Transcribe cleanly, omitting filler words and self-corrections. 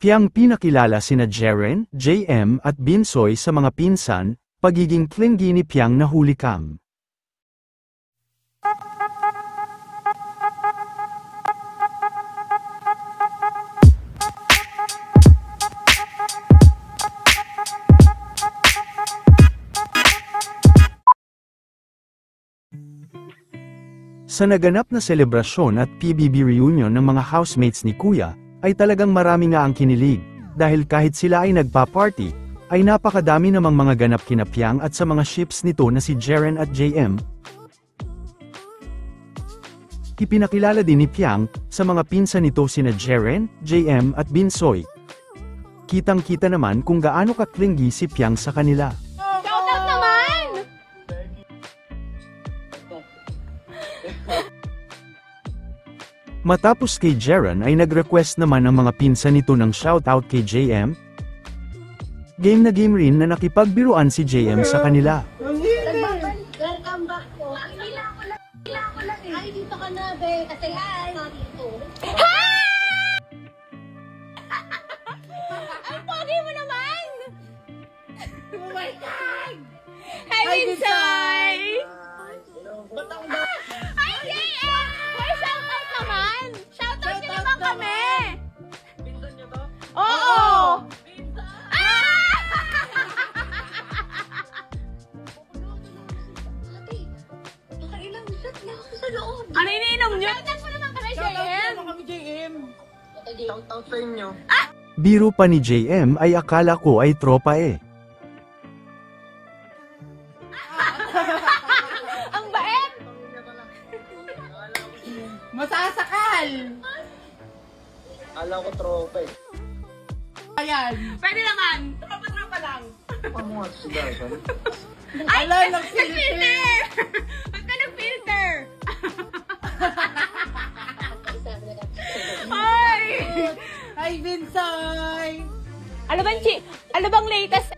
Piang pinakilala sina Jeren, JM at Binsoy sa mga pinsan, pagiging clingy ni Piang na hulikam. Sa naganap na selebrasyon at PBB reunion ng mga housemates ni Kuya, ay talagang marami nga ang kinilig, dahil kahit sila ay nagpa-party, ay napakadami namang mga ganap kina Piang at sa mga ships nito na si Jeren at JM. Ipinakilala din ni Piang, sa mga pinsan nito sina Jeren, JM at Binsoy. Kitang-kita naman kung gaano ka-clingy si Piang sa kanila. Shoutout naman! Matapos kay Jeren ay nag-request naman ang mga pinsan nito ng shoutout kay JM. Game na game rin na nakipagbiruan si JM sa kanila. Welcome back po. Kailangan ko lang eh. Ay, dito ka na, be. Kasi hi! Dito. Ang pogi mo naman! Oh my God! Hi, Binsoy! Hi, JM! May shoutout naman! Shoutout nyo naman kami! Pinsan nyo to? Oo! Ano iniinom nyo? Shoutout mo naman kami, JM! Shoutout sa inyo. Biro pa ni JM ay akala ko ay tropa eh. Ang bait! Masasakal! Alam ko tropa eh. Ayan. Pwede naman! Tropa lang. Ano nga si Garson? Ay! Ala, Nag-filter! Ba't ka nag-filter? Ay! Hi, Binsoy! Ano bang latest